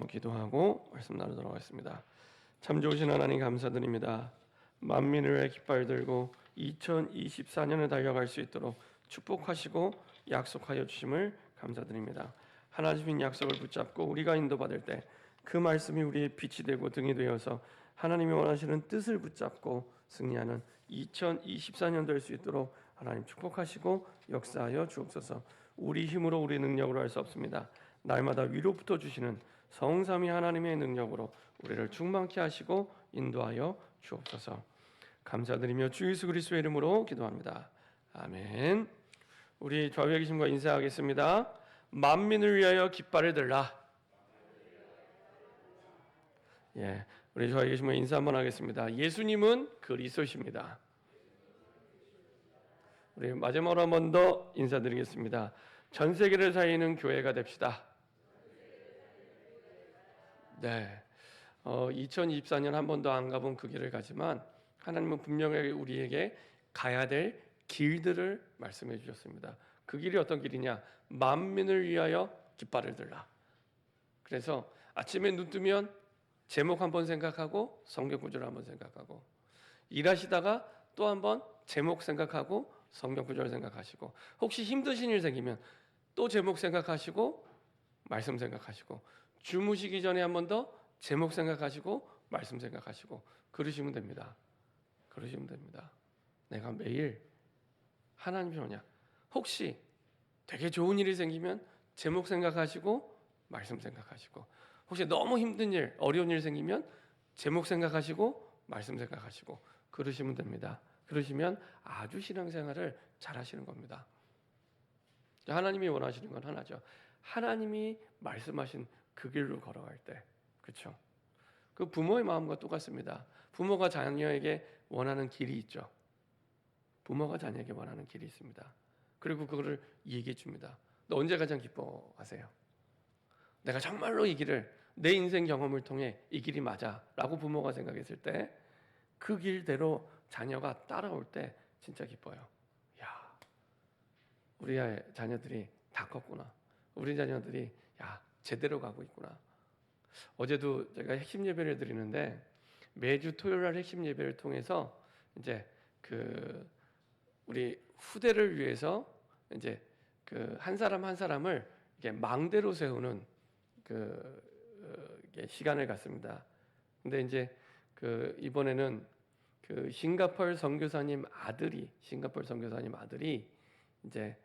기도하고 말씀 나누도록 하겠습니다. 참 좋으신 하나님 감사드립니다. 만민을 위해 깃발 들고 2024년을 달려갈 수 있도록 축복하시고 약속하여 주심을 감사드립니다. 하나님의 약속을 붙잡고 우리가 인도받을 때 그 말씀이 우리의 빛이 되고 등이 되어서 하나님이 원하시는 뜻을 붙잡고 승리하는 2024년 될 수 있도록 하나님 축복하시고 역사하여 주옵소서. 우리 힘으로 우리 능력으로 할 수 없습니다. 날마다 위로부터 주시는 성삼위 하나님의 능력으로 우리를 충만케 하시고 인도하여 주옵소서. 감사드리며 주 예수 그리스도의 이름으로 기도합니다. 아멘. 우리 좌우에 계신 분 인사하겠습니다. 만민을 위하여 깃발을 들라. 예, 우리 좌우에 계신 분 인사 한번 하겠습니다. 예수님은 그리스도십니다. 우리 마지막으로 한 번 더 인사드리겠습니다. 전 세계를 살리는 교회가 됩시다. 네, 2024년 한 번도 안 가본 그 길을 가지만 하나님은 분명히 우리에게 가야 될 길들을 말씀해 주셨습니다. 그 길이 어떤 길이냐? 만민을 위하여 깃발을 들라. 그래서 아침에 눈 뜨면 제목 한번 생각하고 성경 구절을 한번 생각하고, 일하시다가 또 한번 제목 생각하고 성경 구절 생각하시고, 혹시 힘드신 일 생기면 또 제목 생각하시고 말씀 생각하시고, 주무시기 전에 한 번 더 제목 생각하시고 말씀 생각하시고 그러시면 됩니다. 그러시면 됩니다. 내가 매일 하나님 편이야. 혹시 되게 좋은 일이 생기면 제목 생각하시고 말씀 생각하시고, 혹시 너무 힘든 일, 어려운 일 생기면 제목 생각하시고 말씀 생각하시고 그러시면 됩니다. 그러시면 아주 신앙생활을 잘 하시는 겁니다. 하나님이 원하시는 건 하나죠. 하나님이 말씀하신 그 길로 걸어갈 때, 그렇죠? 그 부모의 마음과 똑같습니다. 부모가 자녀에게 원하는 길이 있죠. 부모가 자녀에게 원하는 길이 있습니다. 그리고 그거를 얘기해 줍니다. 너 언제 가장 기뻐하세요? 내가 정말로 이 길을 내 인생 경험을 통해 이 길이 맞아라고 부모가 생각했을 때 그 길대로 자녀가 따라올 때 진짜 기뻐요. 야, 우리 자녀들이 다 컸구나. 우리 자녀들이 제대로 가고 있구나. 어제도 제가 핵심 예배를 드리는데 매주 토요일 날 핵심 예배를 통해서 이제 우리 후대를 위해서 이제 한 사람 한 사람을 이렇게 망대로 세우는 시간을 갖습니다. 근데 이제 이번에는 싱가포르 선교사님 아들이 이제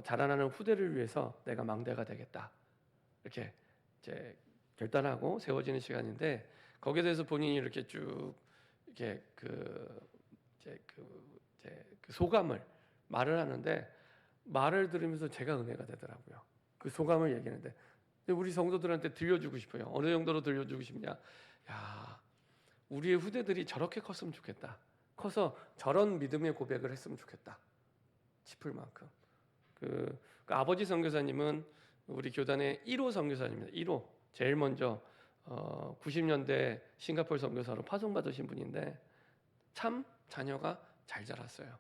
자라나는 후대를 위해서 내가 망대가 되겠다 이렇게 이제 결단하고 세워지는 시간인데, 거기에 대해서 본인이 이렇게 쭉 이렇게 그 소감을 말을 하는데, 말을 들으면서 제가 은혜가 되더라고요. 그 소감을 얘기하는데 우리 성도들한테 들려주고 싶어요. 어느 정도로 들려주고 싶냐? 우리의 후대들이 저렇게 컸으면 좋겠다. 커서 저런 믿음의 고백을 했으면 좋겠다 싶을 만큼. 그 아버지 선교사님은 우리 교단의 1호 선교사님입니다. 1호. 제일 먼저 90년대 싱가포르 선교사로 파송받으신 분인데 참 자녀가 잘 자랐어요.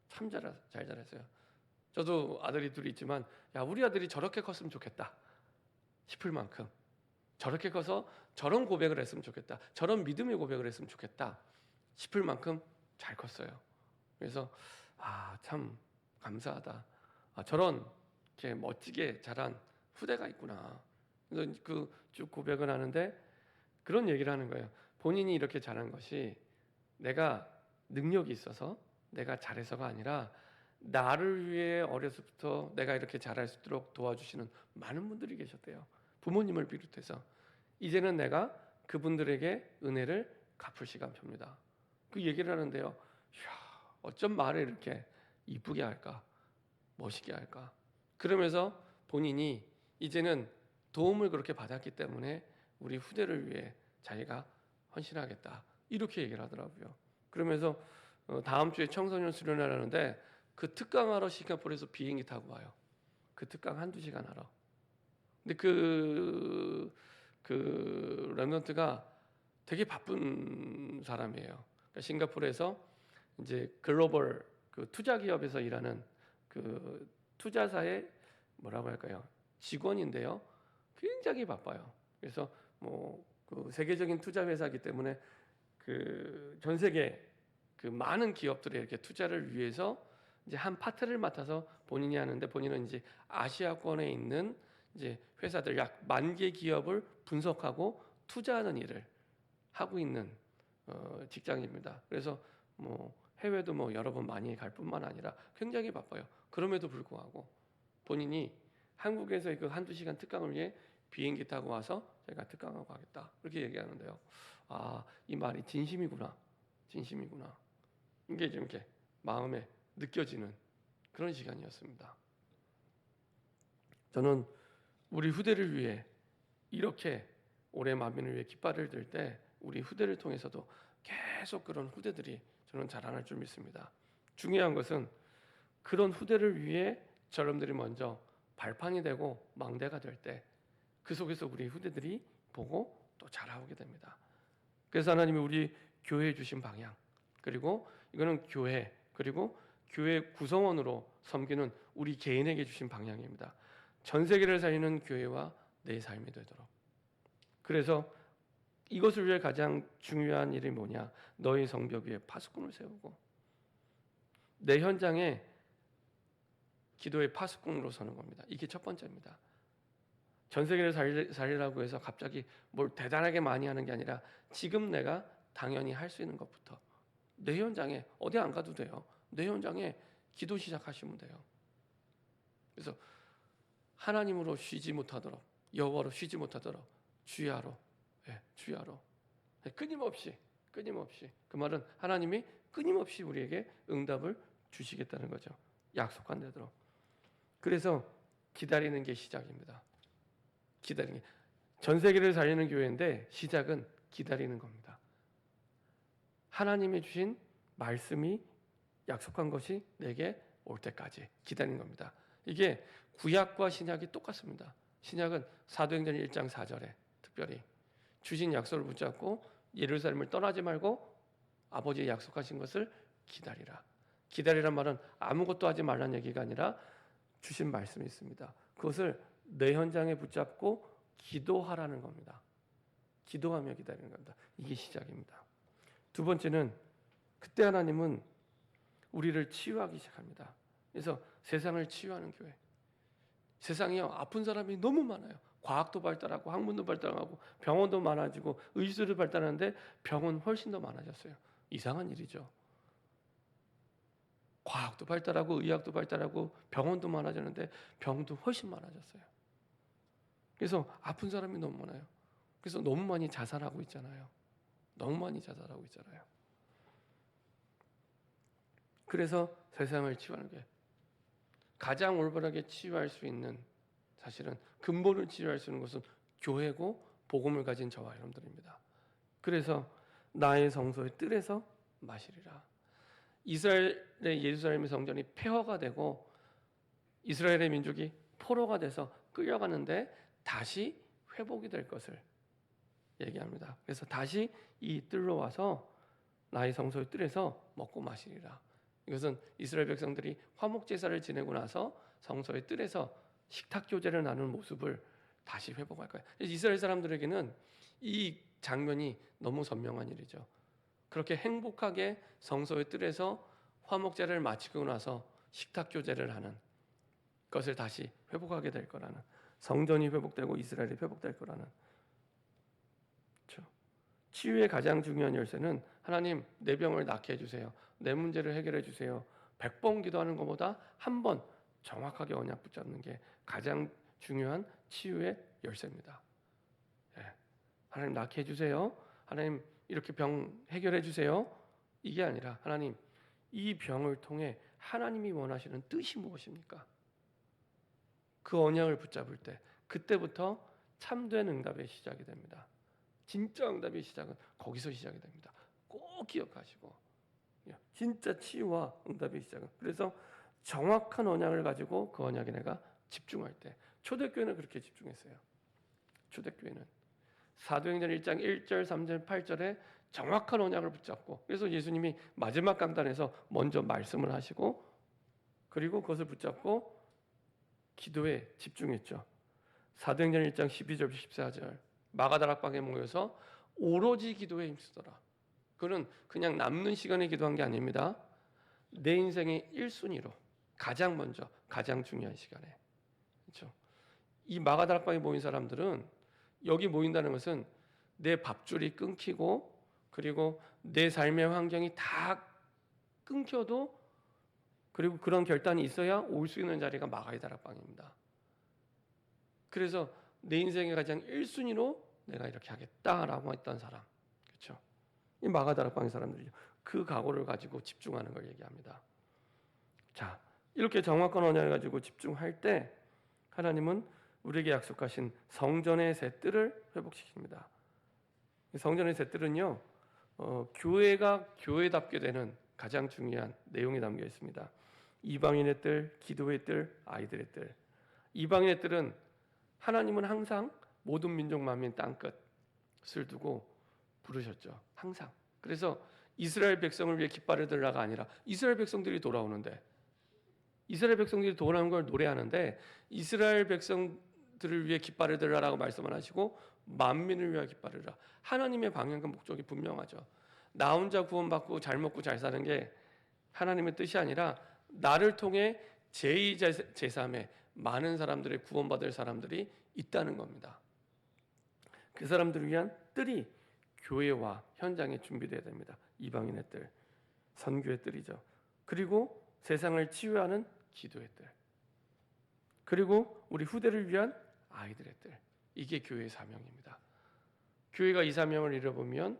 참 잘 자랐어요. 저도 아들이 둘이 있지만 우리 아들이 저렇게 컸으면 좋겠다 싶을 만큼, 저렇게 커서 저런 고백을 했으면 좋겠다, 저런 믿음의 고백을 했으면 좋겠다 싶을 만큼 잘 컸어요. 그래서 참 감사하다. 저런 이렇게 멋지게 자란 후대가 있구나. 그래서 쭉 고백을 하는데 그런 얘기를 하는 거예요. 본인이 이렇게 자란 것이 내가 능력이 있어서 내가 잘해서가 아니라 나를 위해 어려서부터 내가 이렇게 잘할 수 있도록 도와주시는 많은 분들이 계셨대요. 부모님을 비롯해서. 이제는 내가 그분들에게 은혜를 갚을 시간표입니다. 그 얘기를 하는데요. 어쩜 말을 이렇게 이쁘게 할까? 멋있게 할까? 그러면서 본인이 이제는 도움을 그렇게 받았기 때문에 우리 후대를 위해 자기가 헌신하겠다 이렇게 얘기를 하더라고요. 그러면서 다음 주에 청소년 수련을 하는데 그 특강하러 싱가포르에서 비행기 타고 와요. 그 특강 1-2시간 하러. 근데 그 랩런트가 되게 바쁜 사람이에요. 그러니까 싱가포르에서 이제 글로벌 투자 기업에서 일하는 투자사의 뭐라고 할까요? 직원인데요. 굉장히 바빠요. 그래서 그 세계적인 투자 회사이기 때문에 그 전 세계 그 많은 기업들의 이렇게 투자를 위해서 이제 한 파트를 맡아서 본인이 하는데, 본인은 이제 아시아권에 있는 이제 회사들 약 10,000개 기업을 분석하고 투자하는 일을 하고 있는 직장입니다. 그래서 해외도 여러 번 많이 갈 뿐만 아니라 굉장히 바빠요. 그럼에도 불구하고 본인이 한국에서 그 한두 시간 특강을 위해 비행기 타고 와서 제가 특강하고 가겠다 그렇게 얘기하는데요. 아, 이 말이 진심이구나, 진심이구나. 이게 좀 이렇게 마음에 느껴지는 그런 시간이었습니다. 저는 우리 후대를 위해 이렇게 올해 만민을 위해 깃발을 들 때 우리 후대를 통해서도 계속 그런 후대들이 저는 자라날 줄 믿습니다. 중요한 것은 그런 후대를 위해 저러분들이 먼저 발판이 되고 망대가 될 때 그 속에서 우리 후대들이 보고 또 자라오게 됩니다. 그래서 하나님이 우리 교회에 주신 방향, 그리고 이거는 교회, 그리고 교회 구성원으로 섬기는 우리 개인에게 주신 방향입니다. 전 세계를 살리는 교회와 내 삶이 되도록. 그래서 이것을 위해 가장 중요한 일이 뭐냐? 너희 성벽 위에 파수꾼을 세우고 내 현장에 기도의 파수꾼으로 서는 겁니다. 이게 첫 번째입니다. 전 세계를 살리라고 해서 갑자기 뭘 대단하게 많이 하는 게 아니라 지금 내가 당연히 할 수 있는 것부터 내 현장에 어디 안 가도 돼요. 내 현장에 기도 시작하시면 돼요. 그래서 하나님으로 쉬지 못하도록, 여호와로 쉬지 못하도록 주야로, 주야로 끊임없이 그 말은 하나님이 끊임없이 우리에게 응답을 주시겠다는 거죠. 약속한 대로. 그래서 기다리는 게 시작입니다. 기다리는 게. 전 세계를 살리는 교회인데 시작은 기다리는 겁니다. 하나님이 주신 말씀이 약속한 것이 내게 올 때까지 기다리는 겁니다. 이게 구약과 신약이 똑같습니다. 신약은 사도행전 1장 4절에 특별히 주신 약속을 붙잡고 예루살렘을 떠나지 말고 아버지의 약속하신 것을 기다리라. 기다리란 말은 아무것도 하지 말라는 얘기가 아니라 주신 말씀이 있습니다. 그것을 내 현장에 붙잡고 기도하라는 겁니다. 기도하며 기다리는 겁니다. 이게 시작입니다. 두 번째는 그때 하나님은 우리를 치유하기 시작합니다. 그래서 세상을 치유하는 교회. 세상이요, 아픈 사람이 너무 많아요. 과학도 발달하고 학문도 발달하고 병원도 많아지고 의술도 발달하는데 병은 훨씬 더 많아졌어요. 이상한 일이죠. 과학도 발달하고 의학도 발달하고 병원도 많아졌는데 병도 훨씬 많아졌어요. 그래서 아픈 사람이 너무 많아요. 그래서 너무 많이 자살하고 있잖아요. 너무 많이 자살하고 있잖아요. 그래서 세상을 치유하는 게 가장 올바르게 치유할 수 있는, 사실은 근본을 치유할 수 있는 것은 교회고 복음을 가진 저와 여러분들입니다. 그래서 나의 성소의 뜰에서 마시리라. 이스라엘의 예루살렘의 성전이 폐허가 되고 이스라엘의 민족이 포로가 돼서 끌려가는데 다시 회복이 될 것을 얘기합니다. 그래서 다시 이 뜰로 와서 나의 성소의 뜰에서 먹고 마시리라. 이것은 이스라엘 백성들이 화목 제사를 지내고 나서 성소의 뜰에서 식탁 교제를 나누는 모습을 다시 회복할 거예요. 이스라엘 사람들에게는 이 장면이 너무 선명한 일이죠. 그렇게 행복하게 성소의 뜰에서 화목제를 마치고 나서 식탁 교제를 하는 것을 다시 회복하게 될 거라는, 성전이 회복되고 이스라엘이 회복될 거라는. 그렇죠? 치유의 가장 중요한 열쇠는 하나님 내 병을 낫게 해주세요. 내 문제를 해결해 주세요. 100번 기도하는 것보다 한 번 정확하게 언약 붙잡는 게 가장 중요한 치유의 열쇠입니다. 하나님 낫게 해주세요. 하나님 이렇게 병 해결해 주세요. 이게 아니라 하나님 이 병을 통해 하나님이 원하시는 뜻이 무엇입니까? 그 언약을 붙잡을 때 그때부터 참된 응답의 시작이 됩니다. 진짜 응답의 시작은 거기서 시작이 됩니다. 꼭 기억하시고, 진짜 치유와 응답의 시작은. 그래서 정확한 언약을 가지고 그 언약에 내가 집중할 때, 초대교회는 그렇게 집중했어요. 초대교회는 사도행전 1장 1절 3절 8절에 정확한 언약을 붙잡고, 그래서 예수님이 마지막 강단에서 먼저 말씀을 하시고 그리고 그것을 붙잡고 기도에 집중했죠. 사도행전 1장 12절 14절 마가다락방에 모여서 오로지 기도에 힘쓰더라. 그는 그냥 남는 시간에 기도한 게 아닙니다. 내 인생의 1순위로 가장 먼저 가장 중요한 시간에. 그렇죠? 이 마가다락방에 모인 사람들은 여기 모인다는 것은 내 밥줄이 끊기고 그리고 내 삶의 환경이 다 끊겨도 그리고 그런 결단이 있어야 올 수 있는 자리가 마가다락방입니다. 그래서 내 인생의 가장 1순위로 내가 이렇게 하겠다라고 했던 사람. 그렇죠? 이 마가다락방의 사람들이죠. 그 각오를 가지고 집중하는 걸 얘기합니다. 자, 이렇게 정확한 언약을 가지고 집중할 때 하나님은 우리에게 약속하신 성전의 새 뜰을 회복시킵니다. 성전의 새 뜰은요, 교회가 교회답게 되는 가장 중요한 내용이 담겨 있습니다. 이방인의 뜰, 기도의 뜰, 아이들의 뜰. 이방인의 뜰은 하나님은 항상 모든 민족 만민 땅끝을 두고 부르셨죠. 항상. 그래서 이스라엘 백성을 위해 깃발을 들라가 아니라 이스라엘 백성들이 돌아오는데 이스라엘 백성들이 돌아오는 걸 노래하는데 이스라엘 백성들을 위해 깃발을 들라라고 말씀을 하시고 만민을 위해 깃발을 들라. 하나님의 방향과 목적이 분명하죠. 나 혼자 구원받고 잘 먹고 잘 사는 게 하나님의 뜻이 아니라 나를 통해 제2, 제3의 많은 사람들의 구원받을 사람들이 있다는 겁니다. 그 사람들을 위한 뜰이 교회와 현장에 준비되어야 됩니다. 이방인의 뜰, 선교의 뜰이죠. 그리고 세상을 치유하는 기도의 뜰, 그리고 우리 후대를 위한 아이들의 뜰. 이게 교회의 사명입니다. 교회가 이 사명을 잃어보면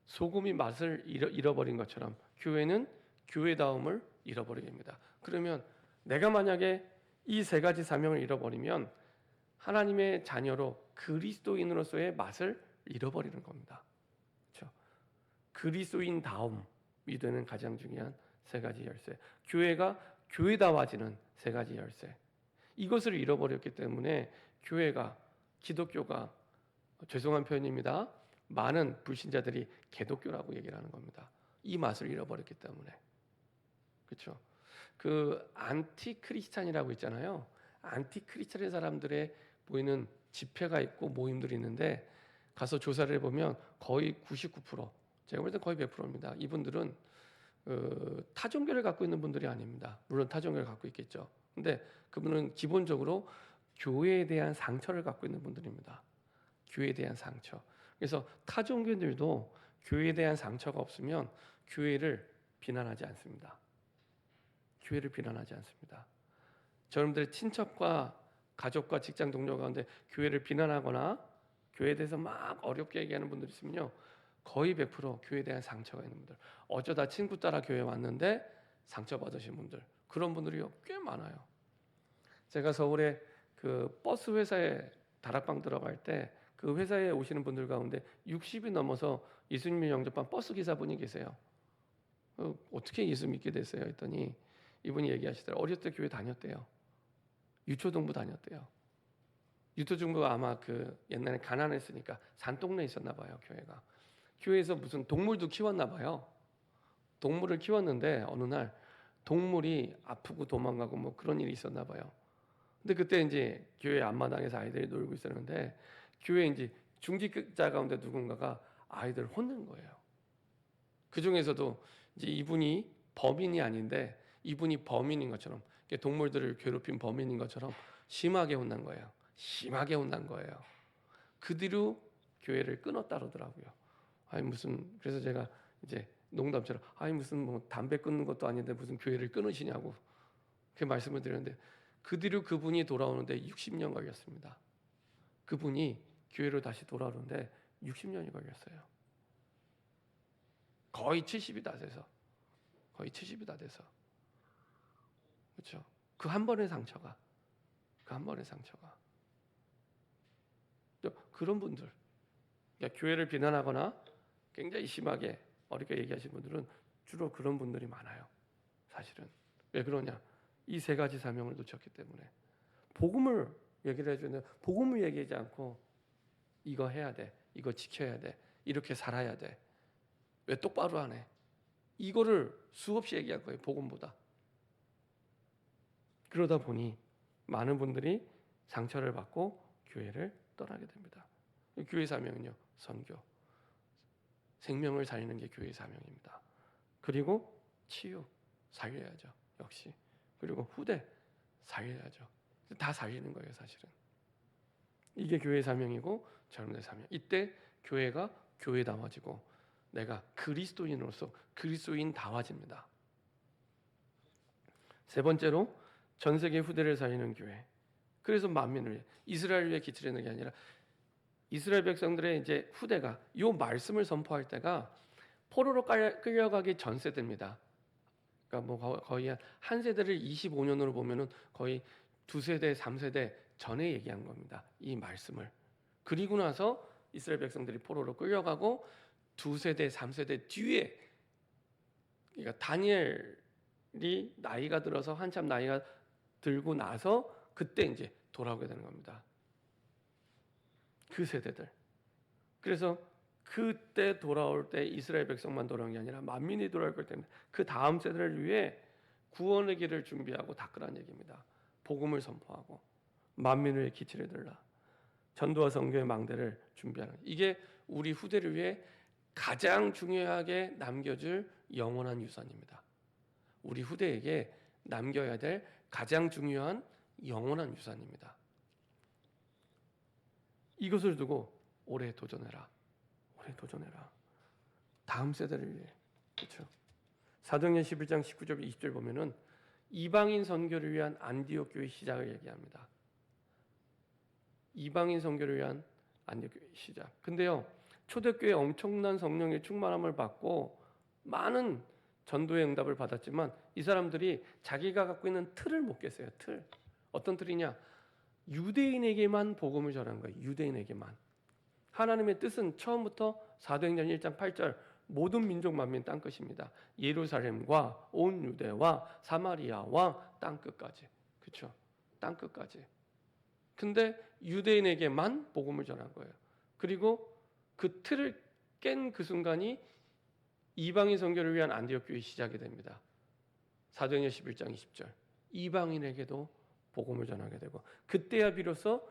소금이 맛을 잃어버린 것처럼 교회는 교회다움을 잃어버리게 됩니다. 그러면 내가 만약에 이 세 가지 사명을 잃어버리면 하나님의 자녀로 그리스도인으로서의 맛을 잃어버리는 겁니다. 그렇죠? 그리스도인다움이 되는 가장 중요한 세 가지 열쇠. 교회가 교회다워지는 세 가지 열쇠. 이것을 잃어버렸기 때문에 교회가 기독교가 죄송한 표현입니다. 많은 불신자들이 개독교라고 얘기를 하는 겁니다. 이 맛을 잃어버렸기 때문에. 그렇죠? 그 안티크리스찬이라고 있잖아요. 안티크리스찬의 사람들의 보이는 집회가 있고 모임들이 있는데 가서 조사를 해보면 거의 99%, 제가 볼 때 거의 100%입니다. 이분들은 타종교를 갖고 있는 분들이 아닙니다. 물론 타종교를 갖고 있겠죠. 근데 그분은 기본적으로 교회에 대한 상처를 갖고 있는 분들입니다. 교회에 대한 상처. 그래서 타종교들도 교회에 대한 상처가 없으면 교회를 비난하지 않습니다. 교회를 비난하지 않습니다. 여러분들의 친척과 가족과 직장 동료 가운데 교회를 비난하거나 교회에 대해서 막 어렵게 얘기하는 분들이 있으면요, 거의 100% 교회에 대한 상처가 있는 분들. 어쩌다 친구 따라 교회 왔는데 상처받으신 분들, 그런 분들이 꽤 많아요. 제가 서울에 그 버스 회사에 다락방 들어갈 때 그 회사에 오시는 분들 가운데 60이 넘어서 예수님을 영접한 버스 기사분이 계세요. 어떻게 예수 믿게 됐어요? 했더니 이분이 얘기하시더라고요. 어렸을 때 교회 다녔대요. 유초동부 다녔대요. 유초동부가 아마 그 옛날에 가난했으니까 산동네에 있었나 봐요, 교회가. 교회에서 무슨 동물도 키웠나 봐요. 동물을 키웠는데 어느 날 동물이 아프고 도망가고 뭐 그런 일이 있었나 봐요. 근데 그때 이제 교회 앞마당에서 아이들이 놀고 있었는데 교회 이제 중직자 가운데 누군가가 아이들을 혼낸 거예요. 그 중에서도 이제 이분이 범인이 아닌데 이분이 범인인 것처럼, 동물들을 괴롭힌 범인인 것처럼 심하게 혼난 거예요. 심하게 혼난 거예요. 그 뒤로 교회를 끊었다 그러더라고요. 아니 무슨, 그래서 제가 이제 농담처럼 아니 무슨 뭐 담배 끊는 것도 아닌데 무슨 교회를 끊으시냐고 그 말씀을 드렸는데 그 뒤로 그분이 돌아오는데 60년 걸렸습니다. 그분이 교회로 다시 돌아오는데 60년이 걸렸어요. 거의 70이 다 돼서. 거의 70이 다 돼서. 그렇죠? 그 한 번의 상처가. 그 한 번의 상처가. 그런 분들. 그러니까 교회를 비난하거나 굉장히 심하게 어렵게 얘기하시는 분들은 주로 그런 분들이 많아요. 사실은. 왜 그러냐? 이 세 가지 사명을 놓쳤기 때문에. 복음을 얘기를 해주는데 복음을 얘기하지 않고 이거 해야 돼, 이거 지켜야 돼, 이렇게 살아야 돼, 왜 똑바로 안 해? 이거를 수없이 얘기할 거예요, 복음보다. 그러다 보니 많은 분들이 상처를 받고 교회를 떠나게 됩니다. 교회 사명은요, 선교. 생명을 살리는 게 교회 사명입니다. 그리고 치유, 살려야죠. 역시. 그리고 후대, 살려야죠. 다 살리는 거예요, 사실은. 이게 교회 사명이고 젊은의 사명. 이때 교회가 교회다워지고 내가 그리스도인으로서 그리스도인다워집니다. 세 번째로 전 세계 후대를 살리는 교회. 그래서 만민을 위해, 이스라엘을 위해 기치려 하는 게 아니라 이스라엘 백성들의 이제 후대가 이 말씀을 선포할 때가 포로로 끌려가기 전 세대입니다. 그러니까 뭐 거의 한 세대를 25년으로 보면은 거의 두 세대, 3세대 전에 얘기한 겁니다. 이 말씀을. 그리고 나서 이스라엘 백성들이 포로로 끌려가고 두 세대, 3세대 뒤에, 그러니까 다니엘이 나이가 들어서 한참 나이가 들고 나서 그때 이제 돌아오게 되는 겁니다. 그 세대들. 그래서 그때 돌아올 때 이스라엘 백성만 돌아온 게 아니라 만민이 돌아올 것 때문에 그 다음 세대를 위해 구원의 길을 준비하고 닦으라는 얘기입니다. 복음을 선포하고 만민을 위해 기치를 들라. 전도와 선교의 망대를 준비하는, 이게 우리 후대를 위해 가장 중요하게 남겨줄 영원한 유산입니다. 우리 후대에게 남겨야 될 가장 중요한 영원한 유산입니다. 이것을 두고 올해 도전해라. 올해 도전해라. 다음 세대를 위해. 그렇죠? 사도행전 11장 19절 20절 보면은 이방인 선교를 위한 안디옥 교회 시작을 얘기합니다. 이방인 선교를 위한 안디옥 교회 시작. 근데요, 초대교회 엄청난 성령의 충만함을 받고 많은 전도의 응답을 받았지만 이 사람들이 자기가 갖고 있는 틀을 못 깼어요. 틀. 어떤 틀이냐? 유대인에게만 복음을 전한 거예요. 유대인에게만. 하나님의 뜻은 처음부터 사도행전 1장 8절 모든 민족 만민 땅끝입니다. 예루살렘과 온 유대와 사마리아와 땅끝까지. 그렇죠? 땅끝까지. 근데 유대인에게만 복음을 전한 거예요. 그리고 그 틀을 깬 그 순간이 이방인 선교를 위한 안디옥 교회 시작이 됩니다. 사도행전 11장 20절. 이방인에게도 복음을 전하게 되고, 그때야 비로소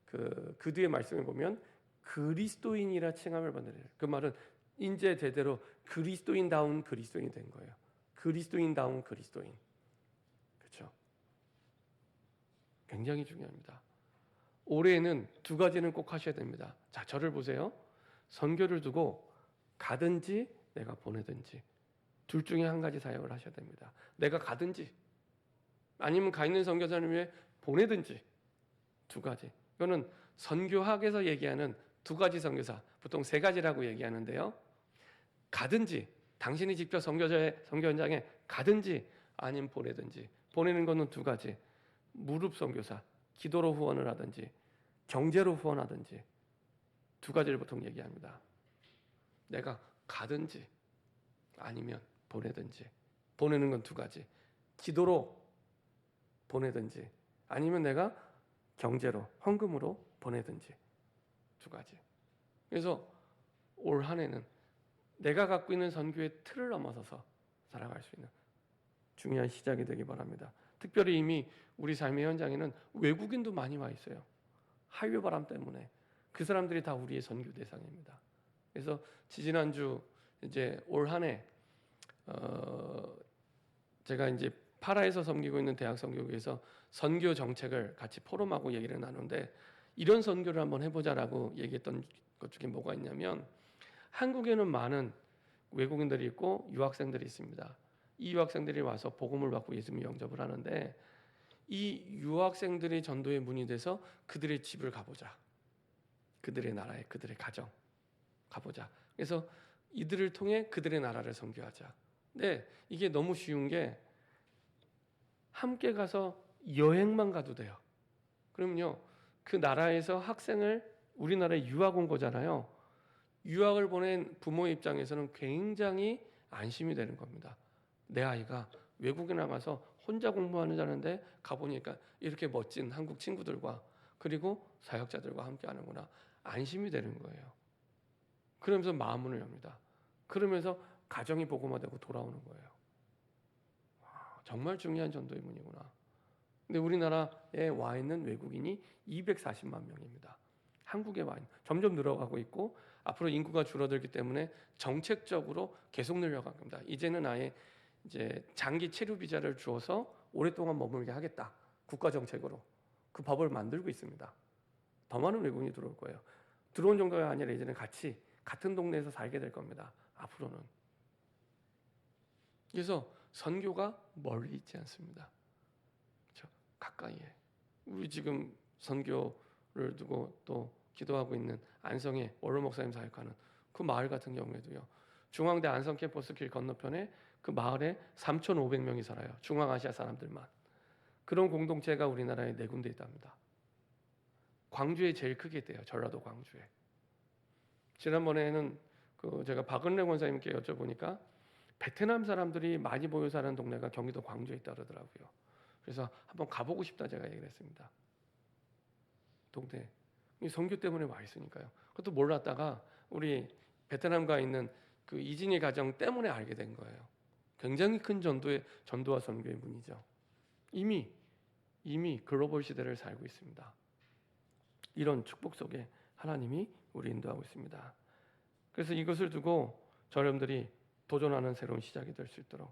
그 뒤에 말씀을 보면 그리스도인이라 칭함을 받는, 그 말은 이제 제대로 그리스도인다운 그리스도인이 된 거예요. 그리스도인다운 그리스도인. 그렇죠? 굉장히 중요합니다. 올해에는 두 가지는 꼭 하셔야 됩니다. 자, 저를 보세요. 선교를 두고 가든지 내가 보내든지 둘 중에 한 가지 사역을 하셔야 됩니다. 내가 가든지 아니면 가 있는 선교사를 위해 보내든지, 두 가지. 이거는 선교학에서 얘기하는 두 가지 선교사, 보통 세 가지라고 얘기하는데요. 가든지, 당신이 직접 선교 현장에 가든지 아니면 보내든지. 보내는 거는 두 가지. 무릎 선교사, 기도로 후원을 하든지 경제로 후원하든지, 두 가지를 보통 얘기합니다. 내가 가든지 아니면 보내든지. 보내는 건 두 가지. 기도로 보내든지 아니면 내가 경제로, 헌금으로 보내든지, 두 가지. 그래서 올 한 해는 내가 갖고 있는 선교의 틀을 넘어서서 살아갈 수 있는 중요한 시작이 되기 바랍니다. 특별히 이미 우리 삶의 현장에는 외국인도 많이 와 있어요. 한류 바람 때문에 그 사람들이 다 우리의 선교 대상입니다. 그래서 지지난주 이제 올 한 해 제가 이제 파라에서 섬기고 있는 대학 선교회에서 선교 정책을 같이 포럼하고 얘기를 나누는데, 이런 선교를 한번 해보자라고 얘기했던 것 중에 뭐가 있냐면, 한국에는 많은 외국인들이 있고 유학생들이 있습니다. 이 유학생들이 와서 복음을 받고 예수님 영접을 하는데, 이 유학생들이 전도의 문이 돼서 그들의 집을 가보자. 그들의 나라에, 그들의 가정 가보자. 그래서 이들을 통해 그들의 나라를 선교하자. 네, 이게 너무 쉬운 게 함께 가서 여행만 가도 돼요. 그러면요, 그 나라에서 학생을 우리나라에 유학 온 거잖아요. 유학을 보낸 부모 입장에서는 굉장히 안심이 되는 겁니다. 내 아이가 외국에 나가서 혼자 공부하는 자는데 가보니까 이렇게 멋진 한국 친구들과 그리고 사역자들과 함께 하는구나. 안심이 되는 거예요. 그러면서 마음문을 엽니다. 그러면서 가정이 복음화되고 돌아오는 거예요. 정말 중요한 전도의 문이구나. 근데 우리나라에 와 있는 외국인이 240만 명입니다. 한국에 와 점점 늘어가고 있고 앞으로 인구가 줄어들기 때문에 정책적으로 계속 늘려갈 겁니다. 이제는 아예 이제 장기 체류 비자를 주어서 오랫동안 머물게 하겠다. 국가 정책으로 그 법을 만들고 있습니다. 더 많은 외국인이 들어올 거예요. 들어온 정도가 아니라 이제는 같이 같은 동네에서 살게 될 겁니다. 앞으로는. 그래서 선교가 멀리 있지 않습니다. 그렇죠? 가까이에. 우리 지금 선교를 두고 또 기도하고 있는 안성의 원로 목사님 사역하는 그 마을 같은 경우에도요. 중앙대 안성 캠퍼스 길 건너편에 그 마을에 3,500명이 살아요. 중앙아시아 사람들만. 그런 공동체가 우리나라에 4군데 있답니다. 광주에 제일 크게 있대요. 전라도 광주에. 지난번에는 제가 박은래 원사님께 여쭤보니까 베트남 사람들이 많이 모여 사는 동네가 경기도 광주에 있다 그러더라고요. 그래서 한번 가보고 싶다 제가 얘기를 했습니다. 동네. 선교 때문에 와 있으니까요. 그것도 몰랐다가 우리 베트남가 있는 그 이진희 가정 때문에 알게 된 거예요. 굉장히 큰 전도와 선교의 문이죠. 이미 글로벌 시대를 살고 있습니다. 이런 축복 속에 하나님이 우리 인도하고 있습니다. 그래서 이것을 두고 여러분들이 도전하는 새로운 시작이 될 수 있도록,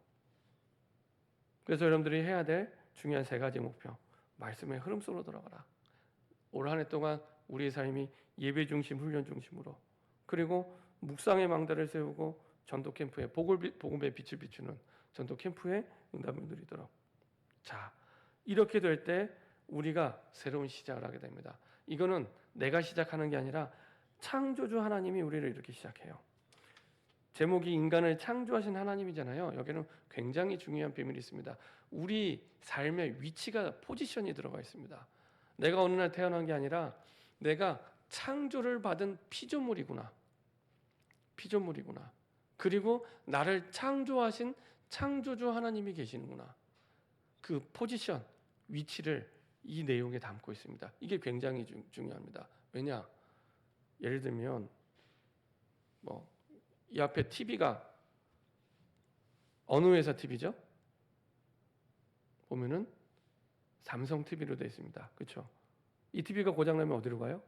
그래서 여러분들이 해야 될 중요한 3가지 목표, 말씀의 흐름 속으로 들어가라. 올 한 해 동안 우리의 삶이 예배 중심, 훈련 중심으로, 그리고 묵상의 망대를 세우고 전도 캠프에 복음의 빛을 비추는 전도 캠프에 응답을 누리도록. 자, 이렇게 될 때 우리가 새로운 시작을 하게 됩니다. 이거는 내가 시작하는 게 아니라 창조주 하나님이 우리를 이렇게 시작해요. 제목이 인간을 창조하신 하나님이잖아요. 여기는 굉장히 중요한 비밀이 있습니다. 우리 삶의 위치가, 포지션이 들어가 있습니다. 내가 어느 날 태어난 게 아니라 내가 창조를 받은 피조물이구나. 그리고 나를 창조하신 창조주 하나님이 계시는구나. 그 포지션, 위치를 이 내용에 담고 있습니다. 이게 굉장히 중요합니다. 왜냐? 예를 들면 이 앞에 TV가 어느 회사 TV죠? 보면은 삼성 TV로 되어 있습니다. 그렇죠? 이 TV가 고장나면 어디로 가요?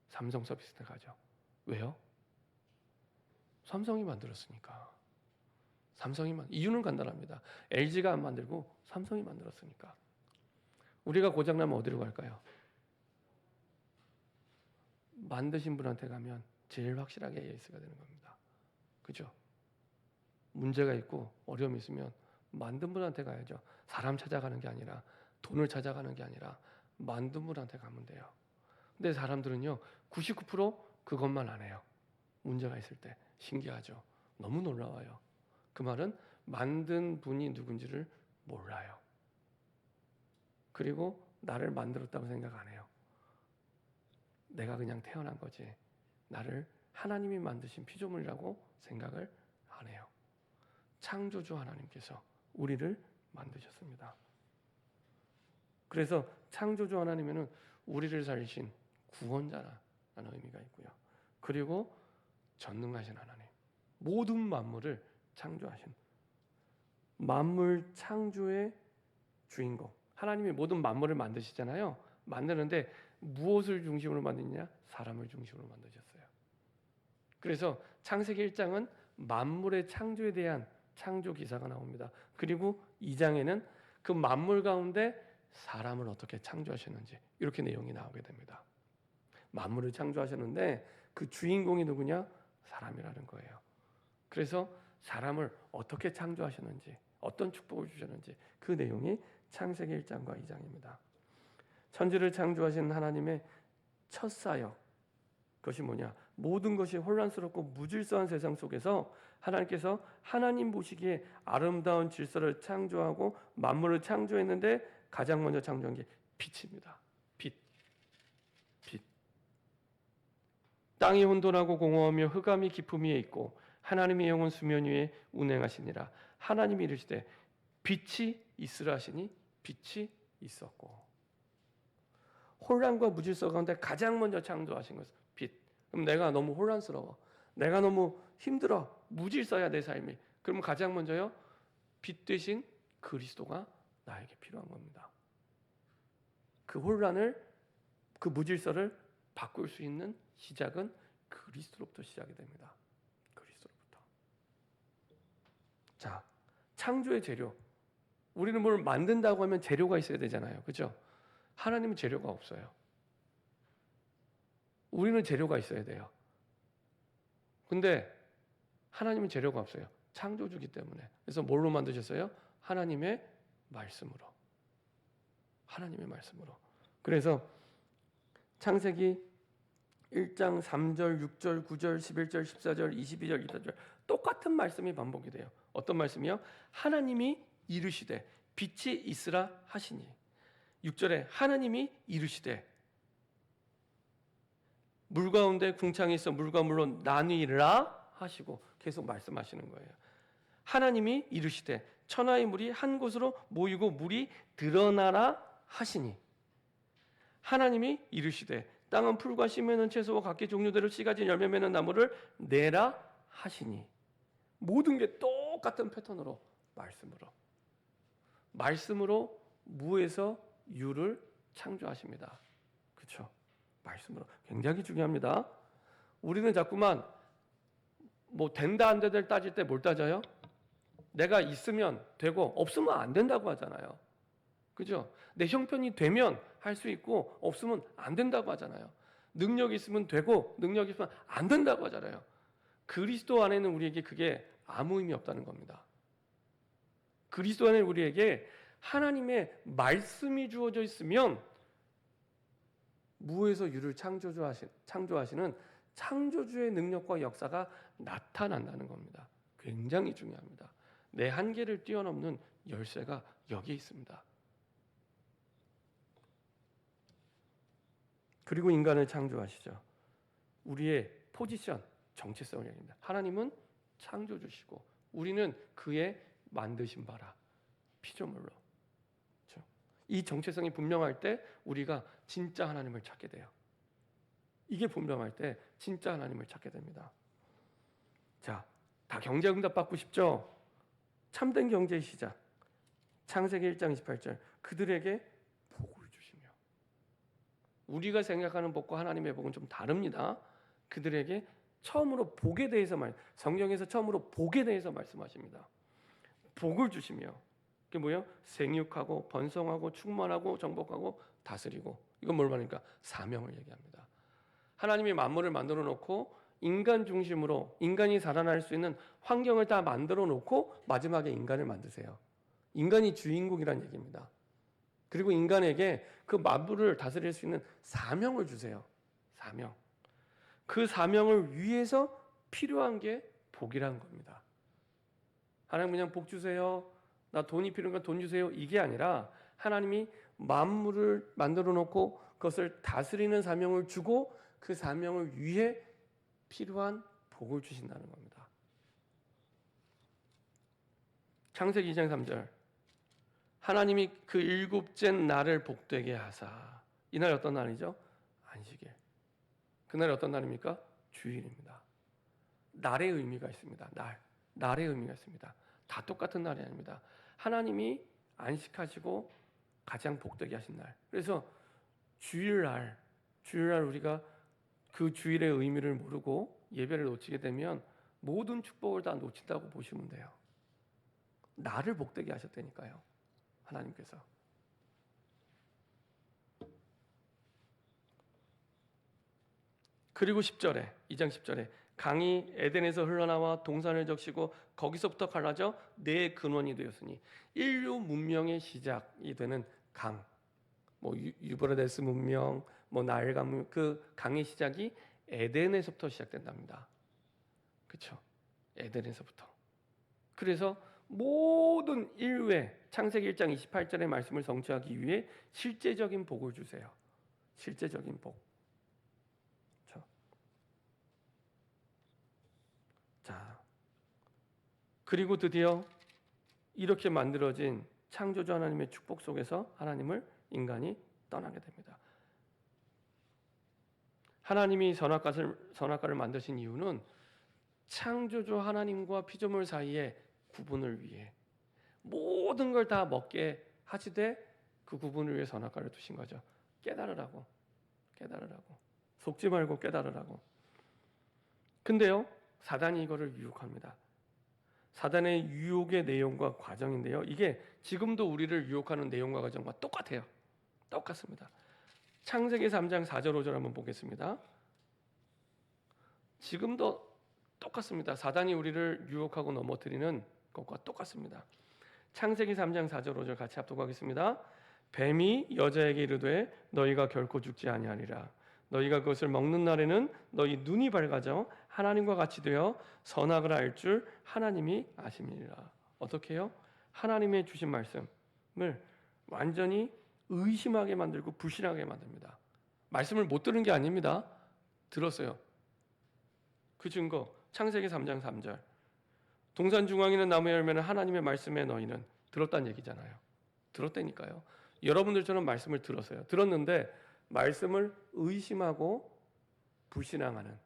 삼성 서비스에 가죠. 왜요? 삼성이 만들었으니까. 이유는 간단합니다. LG가 안 만들고 삼성이 만들었으니까. 우리가 고장나면 어디로 갈까요? 만드신 분한테 가면 제일 확실하게 AS가 되는 겁니다. 그죠? 문제가 있고 어려움이 있으면 만든 분한테 가야죠. 사람 찾아가는 게 아니라, 돈을 찾아가는 게 아니라 만든 분한테 가면 돼요. 근데 사람들은요 99% 그것만 안 해요. 문제가 있을 때. 신기하죠? 너무 놀라워요. 그 말은 만든 분이 누군지를 몰라요. 그리고 나를 만들었다고 생각 안 해요. 내가 그냥 태어난 거지, 나를 하나님이 만드신 피조물이라고 생각을 안 해요. 창조주 하나님께서 우리를 만드셨습니다. 그래서 창조주 하나님은 우리를 살리신 구원자라는 의미가 있고요. 그리고 전능하신 하나님, 모든 만물을 창조하신, 만물 창조의 주인공, 하나님이 모든 만물을 만드시잖아요. 만드는데 무엇을 중심으로 만드냐? 사람을 중심으로 만드셨어요. 그래서 창세기 1장은 만물의 창조에 대한 창조 기사가 나옵니다. 그리고 2장에는 그 만물 가운데 사람을 어떻게 창조하셨는지 이렇게 내용이 나오게 됩니다. 만물을 창조하셨는데 그 주인공이 누구냐? 사람이라는 거예요. 그래서 사람을 어떻게 창조하셨는지, 어떤 축복을 주셨는지 그 내용이 창세기 1장과 2장입니다. 천지를 창조하신 하나님의 첫 사역, 그것이 뭐냐? 모든 것이 혼란스럽고 무질서한 세상 속에서 하나님께서 하나님 보시기에 아름다운 질서를 창조하고 만물을 창조했는데 가장 먼저 창조한 게 빛입니다. 빛. 땅이 혼돈하고 공허하며 흑암이 깊음 위에 있고 하나님의 영은 수면 위에 운행하시니라. 하나님이 이르시되 빛이 있으라 하시니 빛이 있었고. 혼란과 무질서 가운데 가장 먼저 창조하신 것은 빛. 그럼 내가 너무 혼란스러워, 내가 너무 힘들어, 무질서야 내 삶이, 그럼 가장 먼저요 빛 대신 그리스도가 나에게 필요한 겁니다. 그 혼란을 그 무질서를 바꿀 수 있는 시작은 그리스도로부터 시작이 됩니다. 그리스도로부터. 자, 창조의 재료. 우리는 뭘 만든다고 하면 재료가 있어야 되잖아요. 그렇죠? 하나님은 재료가 없어요. 우리는 재료가 있어야 돼요. 근데 하나님은 재료가 없어요. 창조주기 때문에. 그래서 뭘로 만드셨어요? 하나님의 말씀으로. 하나님의 말씀으로. 그래서 창세기 1장 3절, 6절, 9절, 11절, 14절, 22절, 24절 똑같은 말씀이 반복이 돼요. 어떤 말씀이요? 하나님이 이르시되 빛이 있으라 하시니. 6절에 하나님이 이르시되 물 가운데 궁창이 있어 물과 물로 나뉘라 하시고 계속 말씀하시는 거예요. 하나님이 이르시되 천하의 물이 한 곳으로 모이고 물이 드러나라 하시니. 하나님이 이르시되 땅은 풀과 씨 맺는 채소와 각기 종류대로 씨 가진 열매 맺는 나무를 내라 하시니. 모든 게 똑같은 패턴으로 말씀으로 무에서 유를 창조하십니다. 그렇죠? 말씀으로. 굉장히 중요합니다. 우리는 자꾸만 뭐 된다 안 된다를 따질 때 뭘 따져요? 내가 있으면 되고 없으면 안 된다고 하잖아요. 그죠? 내 형편이 되면 할 수 있고 없으면 안 된다고 하잖아요. 능력이 있으면 되고 능력이 있으면 안 된다고 하잖아요. 그리스도 안에는 우리에게 그게 아무 의미 없다는 겁니다. 그리스도 안에 우리에게 하나님의 말씀이 주어져 있으면 무에서 유를 창조하시는 창조주의 능력과 역사가 나타난다는 겁니다. 굉장히 중요합니다. 내 한계를 뛰어넘는 열쇠가 여기에 있습니다. 그리고 인간을 창조하시죠. 우리의 포지션, 정체성을 얘기합니다. 하나님은 창조주시고 우리는 그의 만드신 바라, 피조물로. 그렇죠? 이 정체성이 분명할 때 우리가 진짜 하나님을 찾게 돼요. 이게 분명할 때 진짜 하나님을 찾게 됩니다. 자, 다 경제응답 받고 싶죠? 참된 경제의 시작. 창세기 1장 28절. 그들에게 복을 주시며. 우리가 생각하는 복과 하나님의 복은 좀 다릅니다. 그들에게 처음으로 복에 대해서 성경에서 처음으로 복에 대해서 말씀하십니다. 복을 주시며. 그게 뭐예요? 생육하고 번성하고 충만하고 정복하고 다스리고. 이건 뭘 말합니까? 사명을 얘기합니다. 하나님이 만물을 만들어 놓고 인간 중심으로 인간이 살아날 수 있는 환경을 다 만들어 놓고 마지막에 인간을 만드세요. 인간이 주인공이란 얘기입니다. 그리고 인간에게 그 만물을 다스릴 수 있는 사명을 주세요. 사명. 그 사명을 위해서 필요한 게 복이라는 겁니다. 하나님 그냥 복 주세요. 나 돈이 필요한가 돈 주세요. 이게 아니라 하나님이 만물을 만들어 놓고 그것을 다스리는 사명을 주고 그 사명을 위해 필요한 복을 주신다는 겁니다. 창세기 2장 3절. 하나님이 그 일곱째 날을 복되게 하사. 이날 어떤 날이죠? 안식일. 그날이 어떤 날입니까? 주일입니다. 날의 의미가 있습니다. 날의 의미가 있습니다. 다 똑같은 날이 아닙니다. 하나님이 안식하시고 가장 복되게 하신 날. 그래서 주일날 우리가 그 주일의 의미를 모르고 예배를 놓치게 되면 모든 축복을 다 놓친다고 보시면 돼요. 나를 복되게 하셨다니까요. 하나님께서. 그리고 10절에 2장 10절에 강이 에덴에서 흘러나와 동산을 적시고 거기서부터 갈라져 내 근원이 되었으니 인류 문명의 시작이 되는 강, 뭐 유브라데스 문명, 뭐 나일강 문명, 그 강의 시작이 에덴에서부터 시작된답니다. 그렇죠? 에덴에서부터. 그래서 모든 인류의 창세기 1장 28절의 말씀을 성취하기 위해 실제적인 복을 주세요. 실제적인 복. 그렇죠? 자, 그리고 드디어 이렇게 만들어진 창조주 하나님의 축복 속에서 하나님을 인간이 떠나게 됩니다. 하나님이 선악과를 만드신 이유는 창조주 하나님과 피조물 사이의 구분을 위해 모든 걸 다 먹게 하시되 그 구분을 위해 선악과를 두신 거죠. 깨달으라고. 깨달으라고. 속지 말고 깨달으라고. 근데요, 사단이 이거를 유혹합니다. 사단의 유혹의 내용과 과정인데요, 이게 지금도 우리를 유혹하는 내용과 과정과 똑같아요. 똑같습니다. 창세기 3장 4절 5절 한번 보겠습니다. 지금도 똑같습니다. 사단이 우리를 유혹하고 넘어뜨리는 것과 똑같습니다. 창세기 3장 4절 5절 같이 합독하겠습니다. 뱀이 여자에게 이르되 너희가 결코 죽지 아니하리라. 너희가 그것을 먹는 날에는 너희 눈이 밝아져 하나님과 같이 되어 선악을 알 줄 하나님이 아심이니라. 어떻게 해요? 하나님의 주신 말씀을 완전히 의심하게 만들고 불신하게 만듭니다. 말씀을 못 들은 게 아닙니다. 들었어요. 그 증거 창세기 3장 3절. 동산 중앙에 있는 나무의 열매는 하나님의 말씀에 너희는 들었다는 얘기잖아요. 들었다니까요. 여러분들처럼 말씀을 들었어요. 들었는데 말씀을 의심하고 불신앙하는,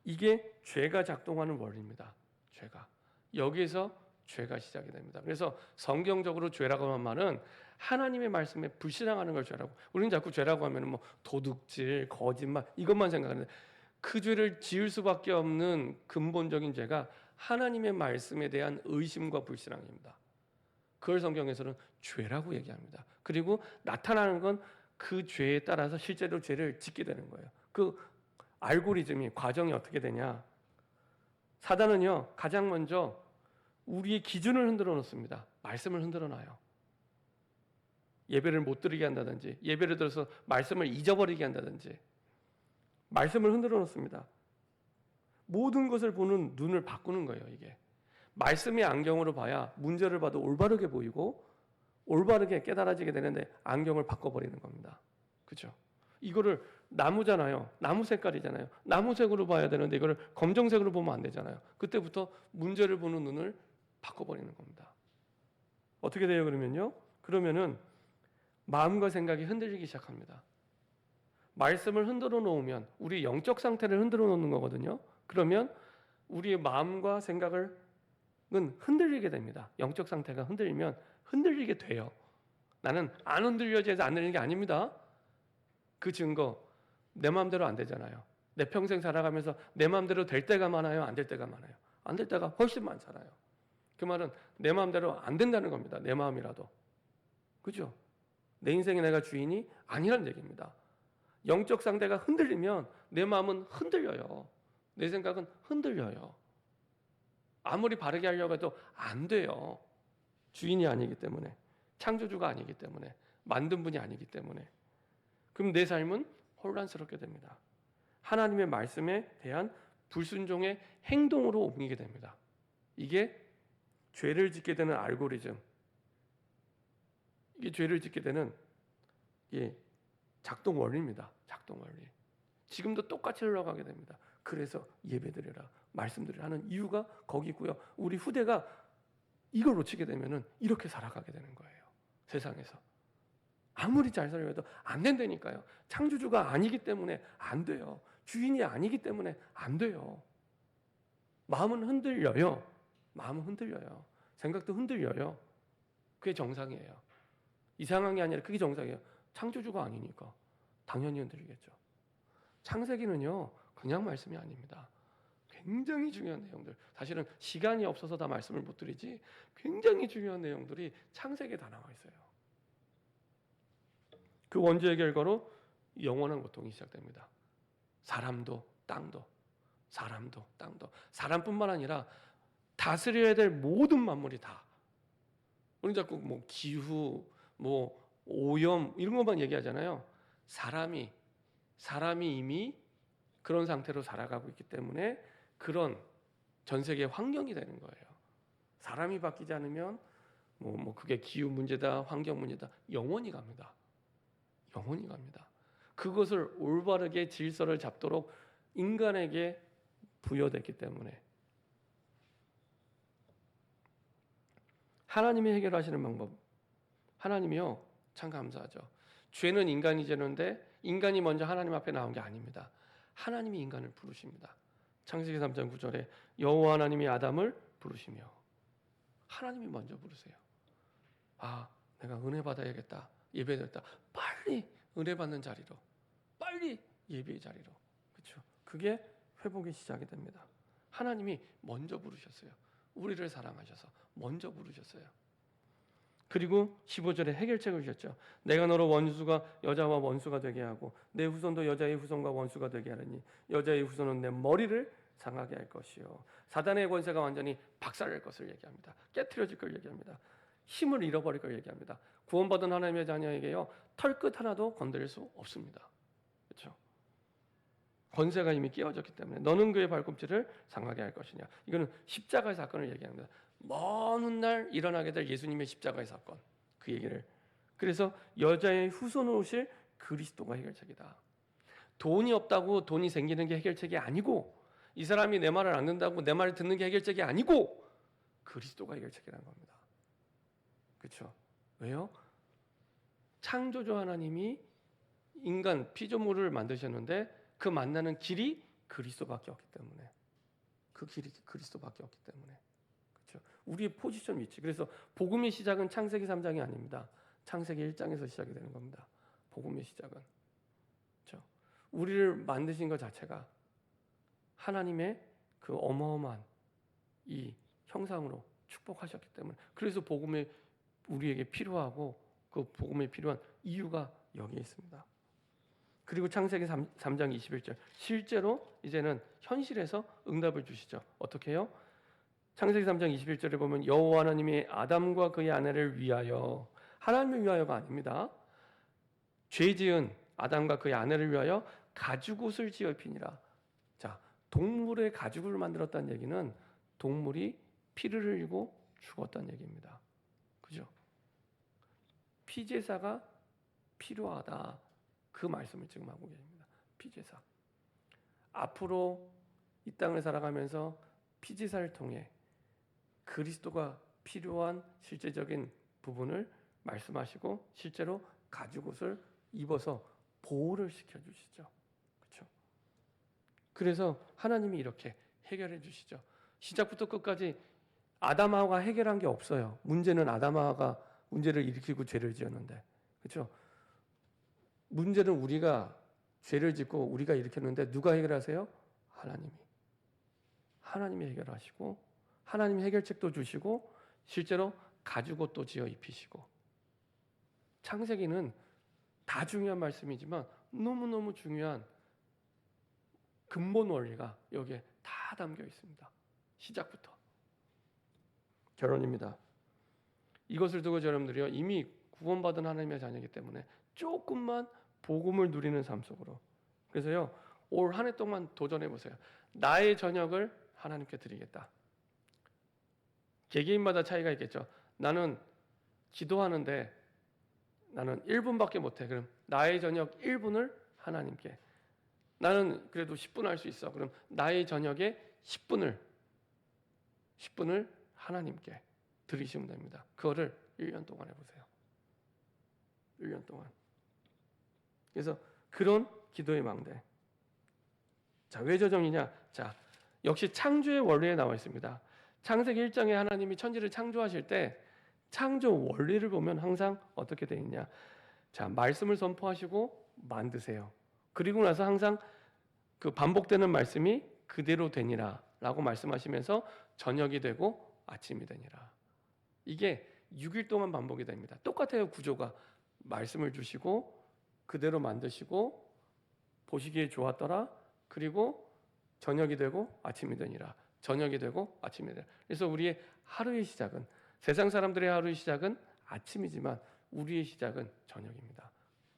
이게 죄가 작동하는 원리입니다. 죄가. 여기에서 죄가 시작이 됩니다. 그래서 성경적으로 죄라고 하는 말은 하나님의 말씀에 불신앙하는 걸 죄라고. 우리는 자꾸 죄라고 하면 뭐 도둑질, 거짓말 이것만 생각하는데, 그 죄를 지을 수밖에 없는 근본적인 죄가 하나님의 말씀에 대한 의심과 불신앙입니다. 그걸 성경에서는 죄라고 얘기합니다. 그리고 나타나는 건 그 죄에 따라서 실제로 죄를 짓게 되는 거예요. 그 알고리즘이, 과정이 어떻게 되냐? 사단은요, 가장 먼저 우리의 기준을 흔들어 놓습니다. 말씀을 흔들어 놔요. 예배를 못 드리게 한다든지, 예배를 들어서 말씀을 잊어버리게 한다든지, 말씀을 흔들어 놓습니다. 모든 것을 보는 눈을 바꾸는 거예요. 이게 말씀의 안경으로 봐야 문제를 봐도 올바르게 보이고 올바르게 깨달아지게 되는데 안경을 바꿔버리는 겁니다. 그렇죠? 이거를 나무잖아요. 나무 색깔이잖아요. 나무색으로 봐야 되는데 이거를 검정색으로 보면 안 되잖아요. 그때부터 문제를 보는 눈을 바꿔버리는 겁니다. 어떻게 돼요? 그러면은 마음과 생각이 흔들리기 시작합니다. 말씀을 흔들어 놓으면 우리 영적 상태를 흔들어 놓는 거거든요. 그러면 우리의 마음과 생각은 흔들리게 됩니다. 영적 상태가 흔들리면 흔들리게 돼요. 나는 안 흔들려져서 안 흔들리는 게 아닙니다. 그 증거, 내 마음대로 안 되잖아요. 내 평생 살아가면서 내 마음대로 될 때가 많아요? 안 될 때가 많아요? 안 될 때가 훨씬 많잖아요. 그 말은 내 마음대로 안 된다는 겁니다. 내 마음이라도. 그죠? 내 인생에 내가 주인이 아니라는 얘기입니다. 영적 상태가 흔들리면 내 마음은 흔들려요. 내 생각은 흔들려요. 아무리 바르게 하려고 해도 안 돼요. 주인이 아니기 때문에, 창조주가 아니기 때문에, 만든 분이 아니기 때문에. 그럼 내 삶은 혼란스럽게 됩니다. 하나님의 말씀에 대한 불순종의 행동으로 옮기게 됩니다. 이게 죄를 짓게 되는 알고리즘, 이게 죄를 짓게 되는 작동 원리입니다. 작동 원리. 지금도 똑같이 흘러가게 됩니다. 그래서 예배드리라, 말씀드리라 하는 이유가 거기고요. 우리 후대가 이걸 놓치게 되면은 이렇게 살아가게 되는 거예요. 세상에서. 아무리 잘 살려도 안 된다니까요. 창조주가 아니기 때문에 안 돼요. 주인이 아니기 때문에 안 돼요. 마음은 흔들려요. 마음은 흔들려요. 생각도 흔들려요. 그게 정상이에요. 이상한 게 아니라 그게 정상이에요. 창조주가 아니니까 당연히 흔들리겠죠. 창세기는요, 그냥 말씀이 아닙니다. 굉장히 중요한 내용들. 사실은 시간이 없어서 다 말씀을 못 드리지 굉장히 중요한 내용들이 창세기에 다 나와 있어요. 그 원죄의 결과로 영원한 고통이 시작됩니다. 사람도 땅도, 사람도 땅도, 사람뿐만 아니라 다스려야 될 모든 만물이 다. 우리 자꾸 뭐 기후, 뭐 오염 이런 것만 얘기하잖아요. 사람이 이미 그런 상태로 살아가고 있기 때문에 그런 전 세계 환경이 되는 거예요. 사람이 바뀌지 않으면 뭐 그게 기후 문제다, 환경 문제다, 영원히 갑니다. 영원히 갑니다. 그것을 올바르게 질서를 잡도록 인간에게 부여됐기 때문에 하나님이 해결하시는 방법, 하나님이요 참 감사하죠. 죄는 인간이 지는데 인간이 먼저 하나님 앞에 나온 게 아닙니다. 하나님이 인간을 부르십니다. 창세기 3장 9절에 여호와 하나님이 아담을 부르시며, 하나님이 먼저 부르세요. 아, 내가 은혜 받아야겠다. 예배드렸다. 빨리 은혜 받는 자리로, 빨리 예배의 자리로. 그렇죠? 그게 회복의 시작이 됩니다. 하나님이 먼저 부르셨어요. 우리를 사랑하셔서 먼저 부르셨어요. 그리고 15절에 해결책을 주셨죠. 내가 너로 원수가 여자와 원수가 되게 하고 내 후손도 여자의 후손과 원수가 되게 하리니 여자의 후손은 내 머리를 상하게 할 것이요. 사단의 권세가 완전히 박살날 것을 얘기합니다. 깨트려질 걸 얘기합니다. 힘을 잃어버릴 걸 얘기합니다. 구원받은 하나님의 자녀에게요, 털끝 하나도 건드릴 수 없습니다. 그렇죠? 권세가 이미 끼워졌기 때문에 너는 그의 발꿈치를 상하게 할 것이냐. 이거는 십자가의 사건을 얘기합니다. 먼 훗날 일어나게 될 예수님의 십자가의 사건, 그 얘기를. 그래서 여자의 후손으로 오실 그리스도가 해결책이다. 돈이 없다고 돈이 생기는 게 해결책이 아니고, 이 사람이 내 말을 안 듣는다고 내 말을 듣는 게 해결책이 아니고, 그리스도가 해결책이라는 겁니다. 그렇죠? 왜요? 창조주 하나님이 인간 피조물을 만드셨는데 그 만나는 길이 그리스도밖에 없기 때문에, 그 길이 그리스도밖에 없기 때문에. 그렇죠? 우리의 포지션 위치. 그래서 복음의 시작은 창세기 3장이 아닙니다. 창세기 1장에서 시작이 되는 겁니다. 복음의 시작은. 그렇죠? 우리를 만드신 것 자체가 하나님의 그 어마어마한 이 형상으로 축복하셨기 때문에, 그래서 복음이 우리에게 필요하고 그 복음에 필요한 이유가 여기에 있습니다. 그리고 창세기 3장 21절, 실제로 이제는 현실에서 응답을 주시죠. 어떻게 해요? 창세기 3장 21절에 보면 여호와 하나님이 아담과 그의 아내를 위하여, 하나님을 위하여가 아닙니다. 죄 지은 아담과 그의 아내를 위하여 가죽옷을 지어 입히니라. 자, 동물의 가죽을 만들었다는 얘기는 동물이 피를 흘리고 죽었다는 얘기입니다. 그죠? 피제사가 필요하다. 그 말씀을 지금 하고 계십니다. 피제사. 앞으로 이 땅을 살아가면서 피제사를 통해 그리스도가 필요한 실제적인 부분을 말씀하시고 실제로 가죽옷을 입어서 보호를 시켜주시죠. 그렇죠? 그래서 하나님이 이렇게 해결해 주시죠. 시작부터 끝까지 아담하와가 해결한 게 없어요. 문제는 아담하와가 문제를 일으키고 죄를 지었는데, 그렇죠? 문제는 우리가 죄를 짓고 우리가 일으켰는데 누가 해결하세요? 하나님이 해결하시고, 하나님이 해결책도 주시고 실제로 가죽옷도 지어 입히시고. 창세기는 다 중요한 말씀이지만 너무너무 중요한 근본 원리가 여기에 다 담겨 있습니다. 시작부터. 결론입니다. 이것을 두고 여러분들이요, 이미 구원받은 하나님의 자녀이기 때문에 조금만 복음을 누리는 삶 속으로, 그래서요, 올 한 해 동안 도전해 보세요. 나의 저녁을 하나님께 드리겠다. 개개인마다 차이가 있겠죠. 나는 기도하는데 나는 1분밖에 못해. 그럼 나의 저녁 1분을 하나님께. 나는 그래도 10분 할 수 있어. 그럼 나의 저녁에 10분을 하나님께 드리시면 됩니다. 그거를 1년 동안 해보세요. 1년 동안. 그래서 그런 기도의 망대. 자, 왜 저정이냐? 자, 역시 창조의 원리에 나와 있습니다. 창세기 1장에 하나님이 천지를 창조하실 때 창조 원리를 보면 항상 어떻게 되어 있냐? 자, 말씀을 선포하시고 만드세요. 그리고 나서 항상 그 반복되는 말씀이 그대로 되니라라고 말씀하시면서 저녁이 되고 아침이 되니라. 이게 6일 동안 반복이 됩니다. 똑같아요, 구조가. 말씀을 주시고 그대로 만드시고 보시기에 좋았더라. 그리고 저녁이 되고 아침이 되니라. 저녁이 되고 아침이 되니라. 그래서 우리의 하루의 시작은, 세상 사람들의 하루의 시작은 아침이지만 우리의 시작은 저녁입니다.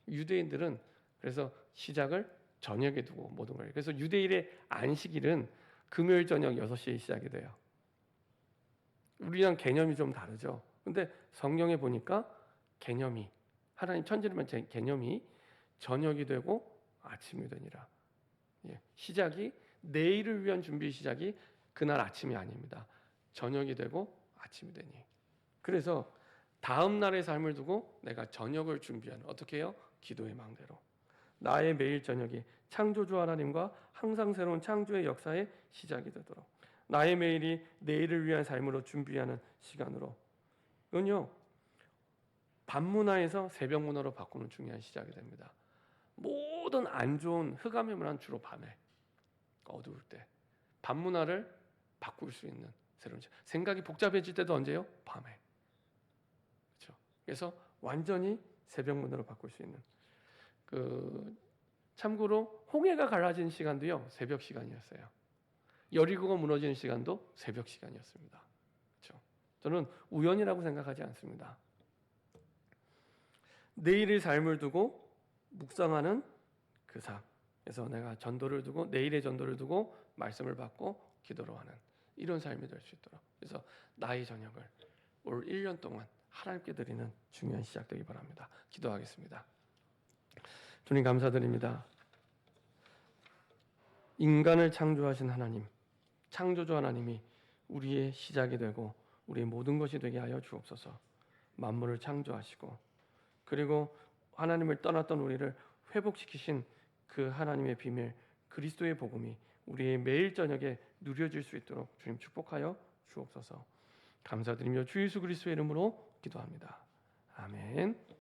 유대인들은 그래서 시작을 저녁에 두고 모든 걸. 그래서 유대인의 안식일은 금요일 저녁 6시에 시작이 돼요. 우리랑 개념이 좀 다르죠. 근데 성경에 보니까 개념이, 하나님 천지를 개념이 저녁이 되고 아침이 되니라. 시작이, 내일을 위한 준비 시작이 그날 아침이 아닙니다. 저녁이 되고 아침이 되니. 그래서 다음 날의 삶을 두고 내가 저녁을 준비하는, 어떻게 해요? 기도의 망대로. 나의 매일 저녁이 창조주 하나님과 항상 새로운 창조의 역사의 시작이 되도록, 나의 매일이 내일을 위한 삶으로 준비하는 시간으로. 이건요, 밤문화에서 새벽문화로 바꾸는 중요한 시작이 됩니다. 모든 안 좋은 흑암의 문화는 주로 밤에, 어두울 때, 밤문화를 바꿀 수 있는 새로운 생각이 복잡해질 때도 언제요? 밤에. 그렇죠. 그래서 완전히 새벽문화로 바꿀 수 있는 참고로 홍해가 갈라진 시간도요 새벽 시간이었어요. 여리고가 무너지는 시간도 새벽 시간이었습니다. 그렇죠. 저는 우연이라고 생각하지 않습니다. 내일의 삶을 두고 묵상하는 그 삶. 그래서 내가 전도를 두고 내일의 전도를 두고 말씀을 받고 기도로 하는 이런 삶이 될 수 있도록. 그래서 나의 저녁을 올 1년 동안 하나님께 드리는 중요한 시작 되기 바랍니다. 기도하겠습니다. 주님 감사드립니다. 인간을 창조하신 하나님, 창조주 하나님이 우리의 시작이 되고 우리의 모든 것이 되게 하여 주옵소서. 만물을 창조하시고 그리고 하나님을 떠났던 우리를 회복시키신 그 하나님의 비밀 그리스도의 복음이 우리의 매일 저녁에 누려질 수 있도록 주님 축복하여 주옵소서. 감사드리며 주 예수 그리스도의 이름으로 기도합니다. 아멘.